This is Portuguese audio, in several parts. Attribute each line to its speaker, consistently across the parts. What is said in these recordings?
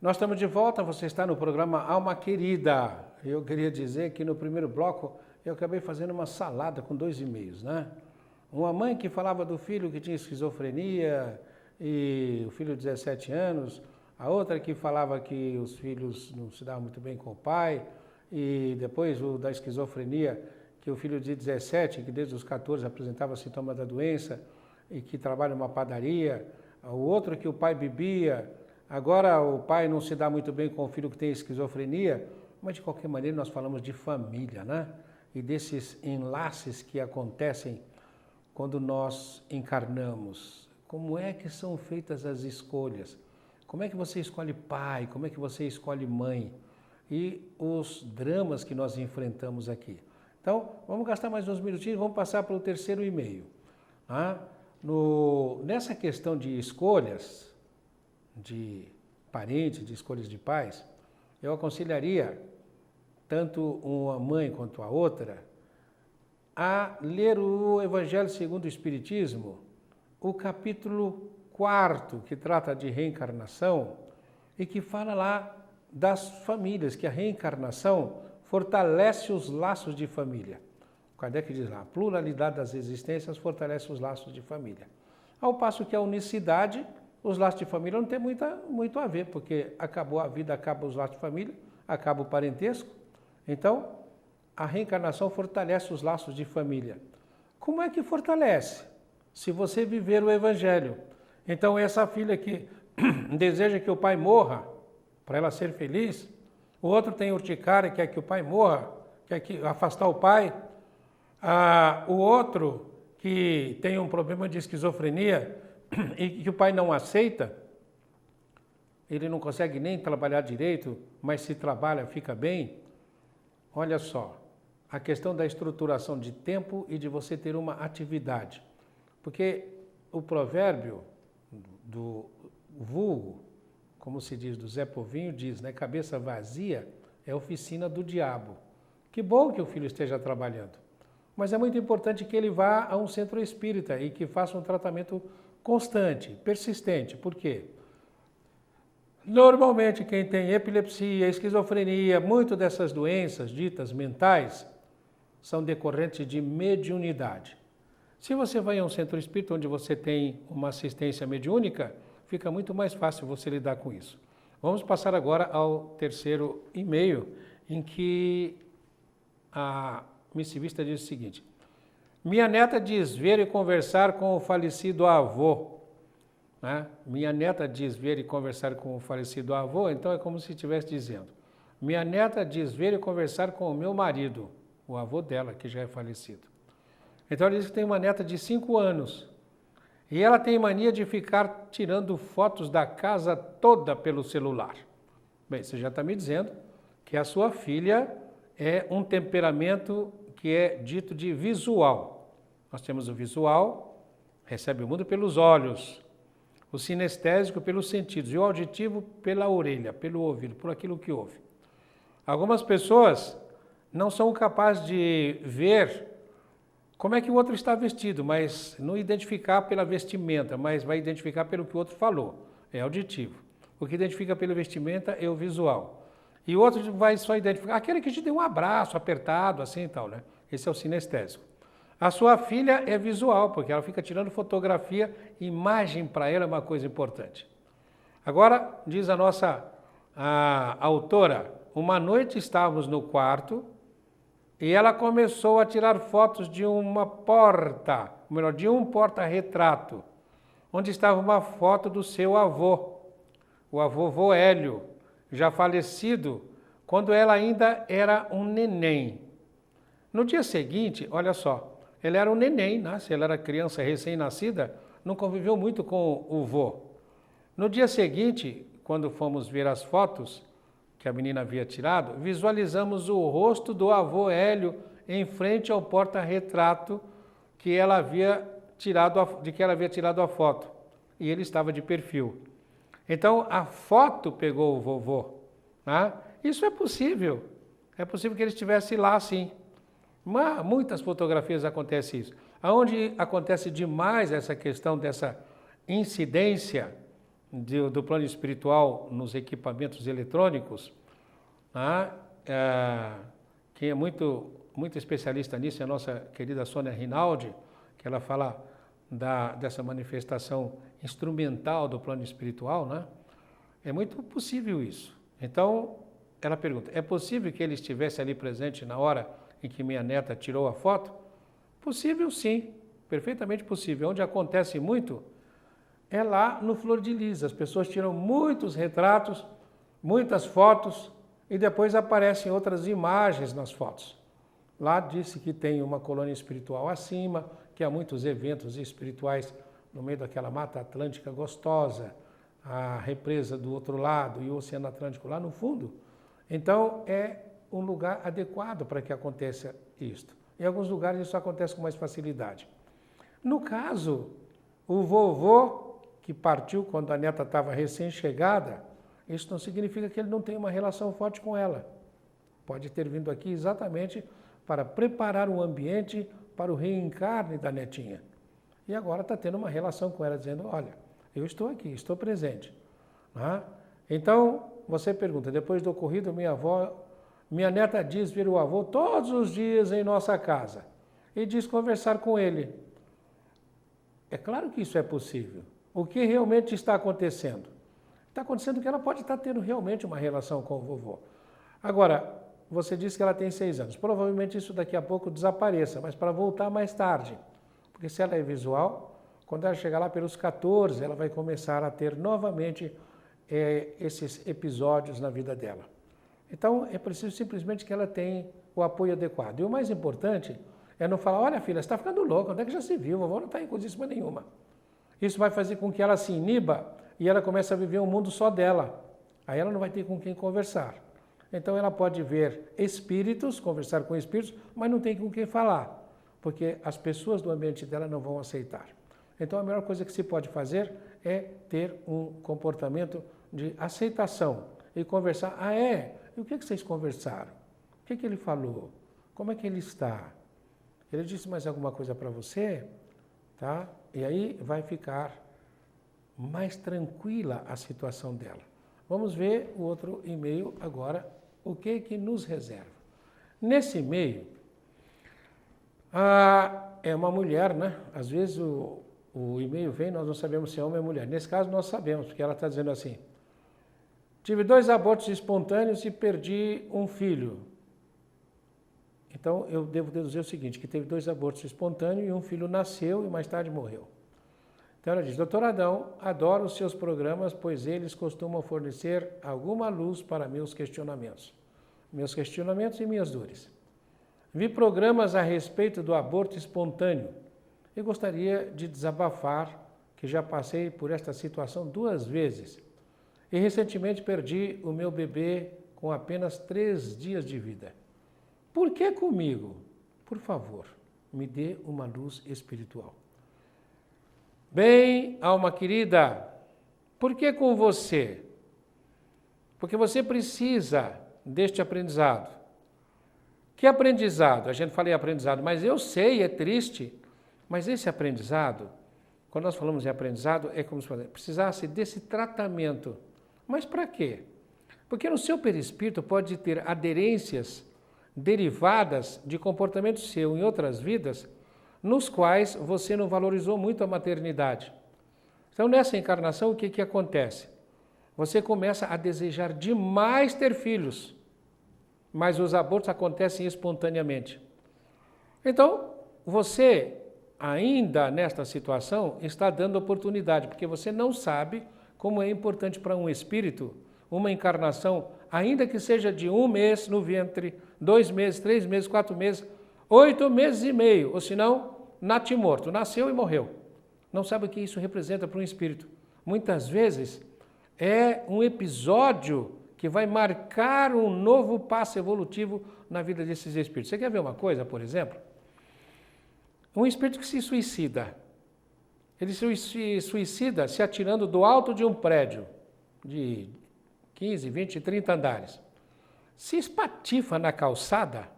Speaker 1: Nós estamos de volta, você está no programa Alma Querida. Eu queria dizer que no primeiro bloco eu acabei fazendo uma salada com 2 e-mails, né? Uma mãe que falava do filho que tinha esquizofrenia e o filho de 17 anos, a outra que falava que os filhos não se davam muito bem com o pai, e depois o da esquizofrenia, que o filho de 17, que desde os 14 apresentava sintomas da doença e que trabalha numa padaria, o outro que o pai bebia. Agora o pai não se dá muito bem com o filho que tem esquizofrenia, mas de qualquer maneira nós falamos de família, né? E desses enlaces que acontecem quando nós encarnamos. Como é que são feitas as escolhas? Como é que você escolhe pai? Como é que você escolhe mãe? E os dramas que nós enfrentamos aqui. Então, vamos gastar mais uns minutinhos, vamos passar para o terceiro e-mail. Nessa questão de escolhas, de parentes, de escolhas de pais, eu aconselharia tanto uma mãe quanto a outra a ler o Evangelho segundo o Espiritismo, o capítulo 4, que trata de reencarnação e que fala lá das famílias, que a reencarnação fortalece os laços de família. Kardec diz lá, a pluralidade das existências fortalece os laços de família. Ao passo que a unicidade, os laços de família não tem muito a ver, porque acabou a vida, acaba os laços de família, acaba o parentesco. Então, a reencarnação fortalece os laços de família. Como é que fortalece? Se você viver o Evangelho. Então, essa filha que deseja que o pai morra, para ela ser feliz, o outro tem urticária e quer que o pai morra, quer afastar o pai, o outro que tem um problema de esquizofrenia e que o pai não aceita, ele não consegue nem trabalhar direito, mas se trabalha, fica bem. Olha só, a questão da estruturação de tempo e de você ter uma atividade. Porque o provérbio do vulgo, como se diz, do Zé Povinho, diz, né? Cabeça vazia é oficina do diabo. Que bom que o filho esteja trabalhando, mas é muito importante que ele vá a um centro espírita e que faça um tratamento constante, persistente. Por quê? Normalmente quem tem epilepsia, esquizofrenia, muito dessas doenças ditas mentais, são decorrentes de mediunidade. Se você vai a um centro espírita onde você tem uma assistência mediúnica, fica muito mais fácil você lidar com isso. Vamos passar agora ao terceiro e-mail, em que a missivista diz o seguinte: minha neta diz ver e conversar com o falecido avô. Né? Minha neta diz ver e conversar com o falecido avô, então é como se estivesse dizendo: minha neta diz ver e conversar com o meu marido, o avô dela, que já é falecido. Então ela diz que tem uma neta de 5 anos. E ela tem mania de ficar tirando fotos da casa toda pelo celular. Bem, você já está me dizendo que a sua filha é um temperamento que é dito de visual. Nós temos o visual, recebe o mundo pelos olhos, o sinestésico pelos sentidos e o auditivo pela orelha, pelo ouvido, por aquilo que ouve. Algumas pessoas não são capazes de ver como é que o outro está vestido, mas não identificar pela vestimenta, mas vai identificar pelo que o outro falou, é auditivo. O que identifica pela vestimenta é o visual. E o outro vai só identificar aquele que te deu um abraço apertado, assim e tal, né? Esse é o sinestésico. A sua filha é visual, porque ela fica tirando fotografia, imagem para ela é uma coisa importante. Agora, diz a nossa autora, uma noite estávamos no quarto, e ela começou a tirar fotos de uma porta, ou melhor, de um porta-retrato, onde estava uma foto do seu avô, o avô Voélio, já falecido, quando ela ainda era um neném. No dia seguinte, olha só, ela era um neném, né? Se ela era criança recém-nascida, não conviveu muito com o vô. No dia seguinte, quando fomos ver as fotos que a menina havia tirado, visualizamos o rosto do avô Hélio em frente ao porta-retrato que ela havia tirado a foto. E ele estava de perfil. Então, a foto pegou o vovô. Né? Isso é possível. É possível que ele estivesse lá, sim. Mas muitas fotografias acontece isso. Onde acontece demais essa questão dessa incidência, do plano espiritual nos equipamentos eletrônicos, tá? Quem é muito especialista nisso é a nossa querida Sônia Rinaldi, que ela fala dessa manifestação instrumental do plano espiritual, né? É muito possível isso. Então, ela pergunta, é possível que ele estivesse ali presente na hora em que minha neta tirou a foto? Possível sim, perfeitamente possível. Onde acontece muito é lá no Flor de Lis. As pessoas tiram muitos retratos, muitas fotos e depois aparecem outras imagens nas fotos. Lá disse que tem uma colônia espiritual acima, que há muitos eventos espirituais no meio daquela Mata Atlântica gostosa, a represa do outro lado e o Oceano Atlântico lá no fundo. Então, é um lugar adequado para que aconteça isto. Em alguns lugares isso acontece com mais facilidade. No caso, o vovô que partiu quando a neta estava recém-chegada, isso não significa que ele não tem uma relação forte com ela. Pode ter vindo aqui exatamente para preparar o ambiente para o reencarne da netinha. E agora está tendo uma relação com ela, dizendo, olha, eu estou aqui, estou presente. Então, você pergunta, depois do ocorrido, minha neta diz ver o avô todos os dias em nossa casa e diz conversar com ele. É claro que isso é possível. O que realmente está acontecendo? Está acontecendo que ela pode estar tendo realmente uma relação com o vovô. Agora, você disse que ela tem 6 anos. Provavelmente isso daqui a pouco desapareça, mas para voltar mais tarde. Porque se ela é visual, quando ela chegar lá pelos 14, ela vai começar a ter novamente esses episódios na vida dela. Então, é preciso simplesmente que ela tenha o apoio adequado. E o mais importante é não falar, olha filha, você está ficando louca, onde é que já se viu? Vovó não está em coisíssima nenhuma. Isso vai fazer com que ela se iniba e ela comece a viver um mundo só dela. Aí ela não vai ter com quem conversar. Então ela pode ver espíritos, conversar com espíritos, mas não tem com quem falar, porque as pessoas do ambiente dela não vão aceitar. Então a melhor coisa que se pode fazer é ter um comportamento de aceitação e conversar. Ah, é? E o que vocês conversaram? O que ele falou? Como é que ele está? Ele disse mais alguma coisa para você? Tá? E aí vai ficar mais tranquila a situação dela. Vamos ver o outro e-mail agora, o que nos reserva. Nesse e-mail, é uma mulher, né? Às vezes o e-mail vem, nós não sabemos se é homem ou mulher. Nesse caso nós sabemos, porque ela está dizendo assim, tive 2 abortos espontâneos e perdi um filho. Então eu devo deduzir o seguinte, que teve 2 abortos espontâneos e um filho nasceu e mais tarde morreu. Então ela diz, doutor Adão, adoro os seus programas, pois eles costumam fornecer alguma luz para meus questionamentos e minhas dores. Vi programas a respeito do aborto espontâneo e gostaria de desabafar que já passei por esta situação 2 vezes e recentemente perdi o meu bebê com apenas 3 dias de vida. Por que comigo? Por favor, me dê uma luz espiritual. Bem, alma querida, por que com você? Porque você precisa deste aprendizado. Que aprendizado? A gente fala em aprendizado, mas eu sei, é triste, mas esse aprendizado, quando nós falamos em aprendizado, é como se precisasse desse tratamento. Mas para quê? Porque no seu perispírito pode ter aderências derivadas de comportamento seu em outras vidas, nos quais você não valorizou muito a maternidade. Então, nessa encarnação, o que acontece? Você começa a desejar demais ter filhos, mas os abortos acontecem espontaneamente. Então, você, ainda nesta situação, está dando oportunidade, porque você não sabe como é importante para um espírito uma encarnação, ainda que seja de 1 mês no ventre, 2 meses, 3 meses, 4 meses, 8 meses e meio, ou senão, natimorto, nasceu e morreu. Não sabe o que isso representa para um espírito. Muitas vezes é um episódio que vai marcar um novo passo evolutivo na vida desses espíritos. Você quer ver uma coisa, por exemplo? Um espírito que se suicida. Ele se suicida se atirando do alto de um prédio de 15, 20, 30 andares. Se espatifa na calçada,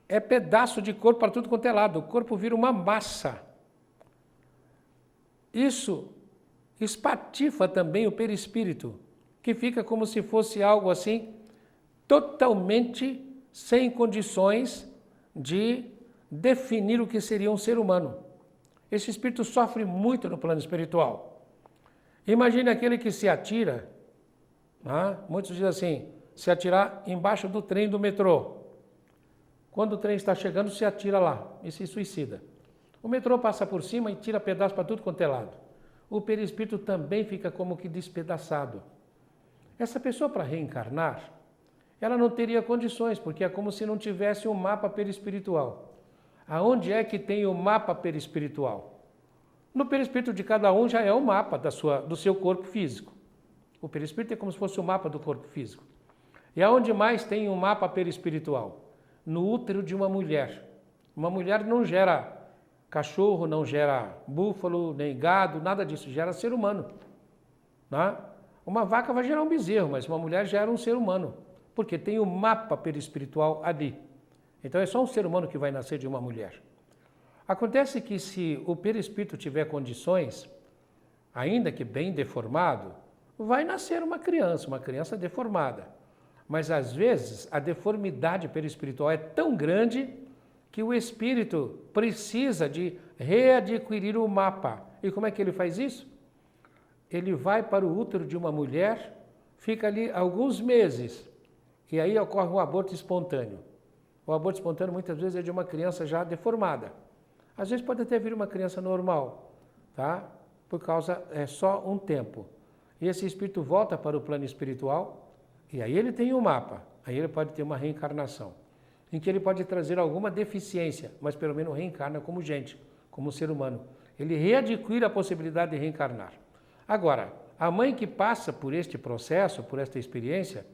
Speaker 1: é pedaço de corpo para tudo quanto é lado. O corpo vira uma massa. Isso espatifa também o perispírito, que fica como se fosse algo assim, totalmente sem condições de definir o que seria um ser humano. Esse espírito sofre muito no plano espiritual. Imagine aquele que se atira, muitos dizem assim, se atirar embaixo do trem do metrô. Quando o trem está chegando, se atira lá e se suicida. O metrô passa por cima e tira pedaço para tudo quanto é lado. O perispírito também fica como que despedaçado. Essa pessoa, para reencarnar, ela não teria condições, porque é como se não tivesse um mapa perispiritual. Aonde é que tem o mapa perispiritual? No perispírito de cada um já é o mapa do seu corpo físico. O perispírito é como se fosse o mapa do corpo físico. E aonde mais tem um mapa perispiritual? No útero de uma mulher. Uma mulher não gera cachorro, não gera búfalo, nem gado, nada disso, gera ser humano. Uma vaca vai gerar um bezerro, mas uma mulher gera um ser humano, porque tem o mapa perispiritual ali. Então é só um ser humano que vai nascer de uma mulher. Acontece que se o perispírito tiver condições, ainda que bem deformado, vai nascer uma criança deformada. Mas às vezes a deformidade perispiritual é tão grande que o espírito precisa de readquirir o mapa. E como é que ele faz isso? Ele vai para o útero de uma mulher, fica ali alguns meses, e aí ocorre um aborto espontâneo. O aborto espontâneo muitas vezes é de uma criança já deformada. Às vezes pode até vir uma criança normal, Por causa, é só um tempo. E esse espírito volta para o plano espiritual, e aí ele tem um mapa, aí ele pode ter uma reencarnação, em que ele pode trazer alguma deficiência, mas pelo menos reencarna como gente, como ser humano. Ele readquire a possibilidade de reencarnar. Agora, a mãe que passa por este processo, por esta experiência,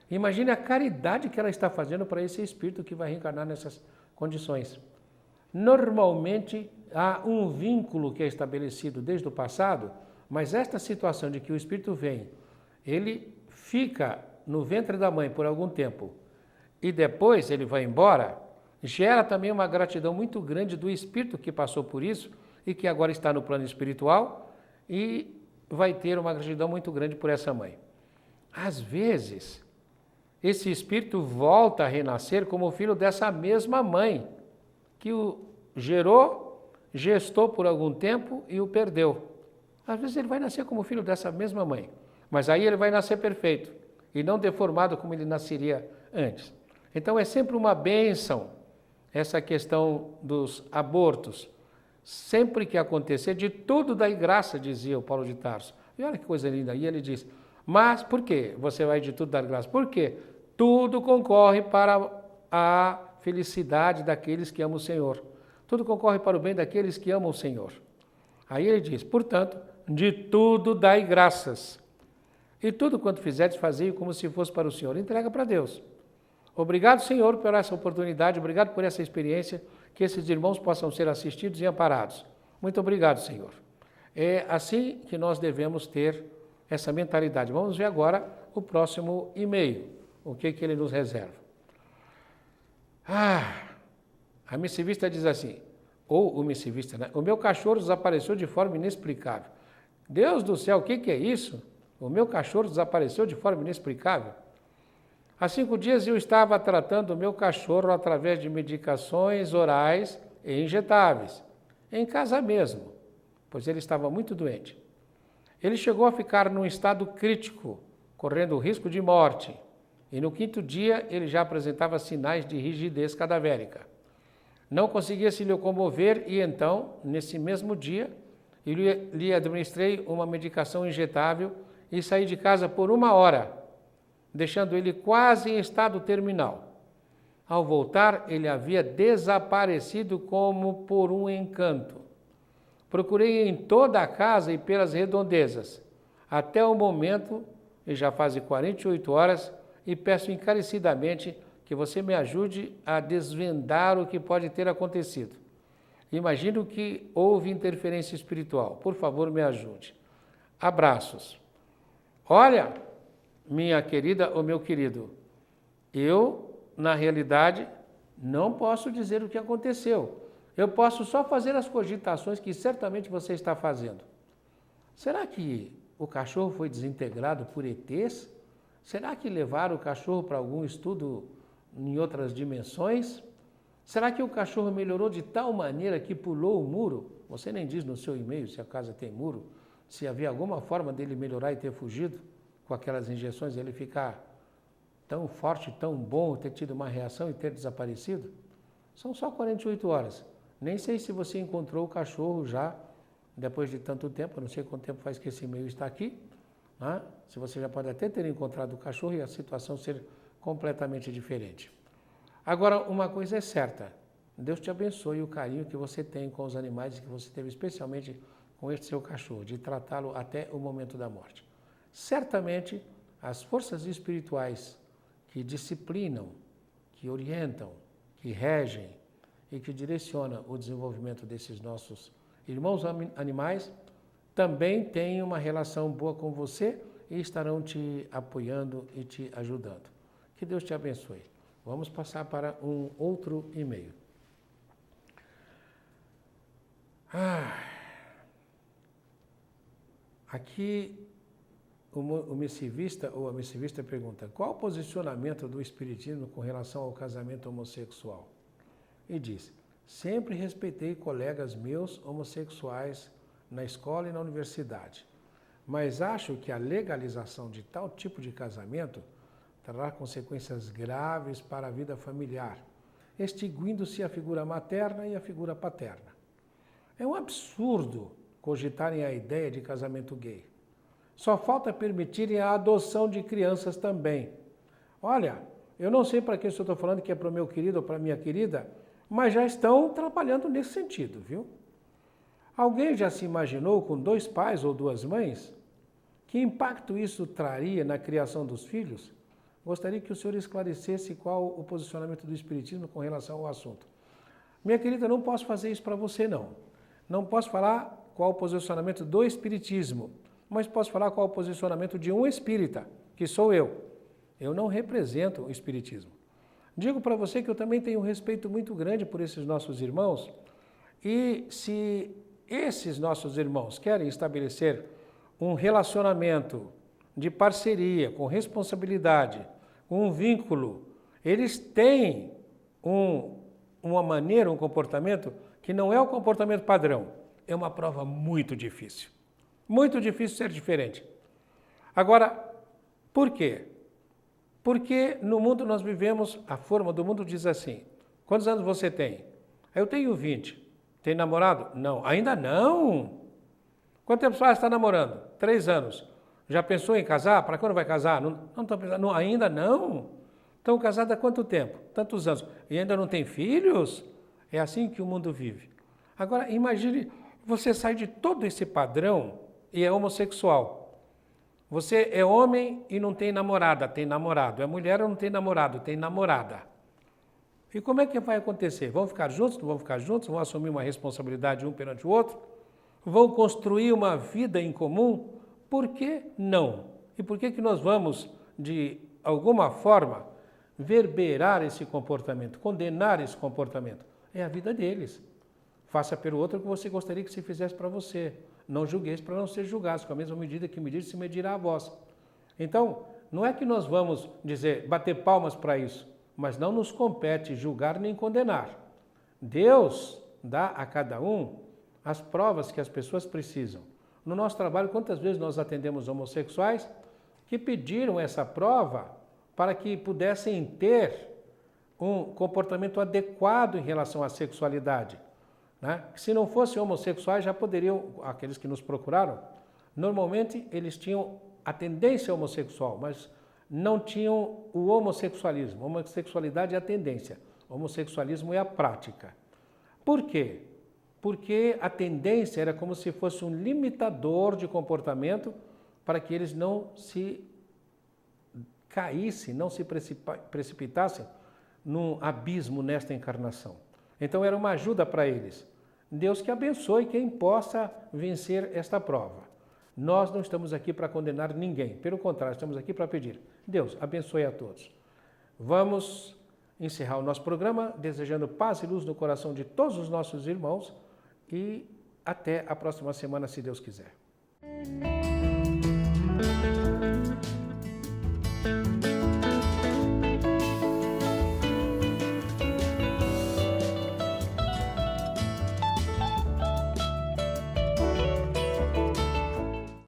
Speaker 1: imagine a caridade que ela está fazendo para esse espírito que vai reencarnar nessas condições. Normalmente, há um vínculo que é estabelecido desde o passado, mas esta situação de que o espírito vem, ele fica no ventre da mãe por algum tempo e depois ele vai embora, gera também uma gratidão muito grande do espírito que passou por isso e que agora está no plano espiritual e vai ter uma gratidão muito grande por essa mãe. Às vezes, esse espírito volta a renascer como filho dessa mesma mãe que o gerou, gestou por algum tempo e o perdeu. Às vezes ele vai nascer como filho dessa mesma mãe, mas aí ele vai nascer perfeito e não deformado como ele nasceria antes. Então é sempre uma bênção essa questão dos abortos. Sempre que acontecer, de tudo dai graça, dizia o Paulo de Tarso. E olha que coisa linda. E ele diz, mas por que você vai de tudo dar graça? Por quê? Tudo concorre para a felicidade daqueles que amam o Senhor. Tudo concorre para o bem daqueles que amam o Senhor. Aí ele diz, portanto, de tudo dai graças. E tudo quanto fizerdes, fazei como se fosse para o Senhor. Entrega para Deus. Obrigado, Senhor, por essa oportunidade, obrigado por essa experiência, que esses irmãos possam ser assistidos e amparados. Muito obrigado, Senhor. É assim que nós devemos ter essa mentalidade. Vamos ver agora o próximo e-mail, o que ele nos reserva. A missivista diz assim, ou o missivista, o meu cachorro desapareceu de forma inexplicável. Deus do céu, o que é isso? O meu cachorro desapareceu de forma inexplicável. Há 5 dias eu estava tratando o meu cachorro através de medicações orais e injetáveis, em casa mesmo, pois ele estava muito doente. Ele chegou a ficar num estado crítico, correndo o risco de morte, e no 5º dia ele já apresentava sinais de rigidez cadavérica. Não conseguia se locomover e então, nesse mesmo dia, eu lhe administrei uma medicação injetável e saí de casa por 1 hora, deixando ele quase em estado terminal. Ao voltar, ele havia desaparecido como por um encanto. Procurei em toda a casa e pelas redondezas, até o momento, e já fazem 48 horas, e peço encarecidamente que você me ajude a desvendar o que pode ter acontecido. Imagino que houve interferência espiritual. Por favor, me ajude. Abraços. Olha, minha querida ou meu querido, eu, na realidade, não posso dizer o que aconteceu. Eu posso só fazer as cogitações que certamente você está fazendo. Será que o cachorro foi desintegrado por ETs? Será que levaram o cachorro para algum estudo em outras dimensões? Será que o cachorro melhorou de tal maneira que pulou o muro? Você nem diz no seu e-mail se a casa tem muro, se havia alguma forma dele melhorar e ter fugido com aquelas injeções, ele ficar tão forte, tão bom, ter tido uma reação e ter desaparecido? São só 48 horas. Nem sei se você encontrou o cachorro já, depois de tanto tempo, eu não sei quanto tempo faz que esse e-mail está aqui, né? Se você já pode até ter encontrado o cachorro e a situação ser completamente diferente. Agora, uma coisa é certa, Deus te abençoe o carinho que você tem com os animais e que você teve especialmente com este seu cachorro, de tratá-lo até o momento da morte. Certamente, as forças espirituais que disciplinam, que orientam, que regem e que direcionam o desenvolvimento desses nossos irmãos animais, também têm uma relação boa com você e estarão te apoiando e te ajudando. Que Deus te abençoe. Vamos passar para um outro e-mail. Aqui o missivista ou a missivista pergunta: qual o posicionamento do Espiritismo com relação ao casamento homossexual? E diz: sempre respeitei colegas meus homossexuais na escola e na universidade, mas acho que a legalização de tal tipo de casamento trará consequências graves para a vida familiar, extinguindo-se a figura materna e a figura paterna. É um absurdo cogitarem a ideia de casamento gay. Só falta permitirem a adoção de crianças também. Olha, eu não sei para quem eu estou falando, que é para o meu querido ou para a minha querida, mas já estão trabalhando nesse sentido, viu? Alguém já se imaginou com 2 pais ou 2 mães? Que impacto isso traria na criação dos filhos? Gostaria que o senhor esclarecesse qual o posicionamento do Espiritismo com relação ao assunto. Minha querida, não posso fazer isso para você, não. Não posso falar qual o posicionamento do Espiritismo, mas posso falar qual o posicionamento de um espírita, que sou eu. Eu não represento o Espiritismo. Digo para você que eu também tenho um respeito muito grande por esses nossos irmãos, e se esses nossos irmãos querem estabelecer um relacionamento de parceria, com responsabilidade, com um vínculo, eles têm uma maneira, um comportamento que não é o comportamento padrão. É uma prova muito difícil. Muito difícil ser diferente. Agora, por quê? Porque no mundo nós vivemos, a forma do mundo diz assim: quantos anos você tem? Eu tenho 20. Tem namorado? Não. Ainda não? Quanto tempo você está namorando? 3 anos. Já pensou em casar? Para quando vai casar? Não estou pensando. Não, ainda não? Estão casados há quanto tempo? Tantos anos. E ainda não tem filhos? É assim que o mundo vive. Agora, imagine, você sai de todo esse padrão e é homossexual. Você é homem e não tem namorada, tem namorado. É mulher e não tem namorado, tem namorada. E como é que vai acontecer? Vão ficar juntos? Não vão ficar juntos? Vão assumir uma responsabilidade um perante o outro? Vão construir uma vida em comum? Por que não? E por que nós vamos, de alguma forma, verberar esse comportamento, condenar esse comportamento? É a vida deles. Faça pelo outro o que você gostaria que se fizesse para você. Não julgueis para não ser julgados, com a mesma medida que medir, se medirá a vós. Então, não é que nós vamos dizer, bater palmas para isso, mas não nos compete julgar nem condenar. Deus dá a cada um as provas que as pessoas precisam. No nosso trabalho, quantas vezes nós atendemos homossexuais que pediram essa prova para que pudessem ter um comportamento adequado em relação à sexualidade, né? Se não fossem homossexuais, já poderiam, aqueles que nos procuraram, normalmente eles tinham a tendência homossexual, mas não tinham o homossexualismo. A homossexualidade é a tendência, o homossexualismo é a prática. Por quê? Porque a tendência era como se fosse um limitador de comportamento para que eles não se caíssem, não se precipitassem num abismo nesta encarnação. Então era uma ajuda para eles. Deus que abençoe quem possa vencer esta prova. Nós não estamos aqui para condenar ninguém, pelo contrário, estamos aqui para pedir. Deus abençoe a todos. Vamos encerrar o nosso programa desejando paz e luz no coração de todos os nossos irmãos e até a próxima semana, se Deus quiser.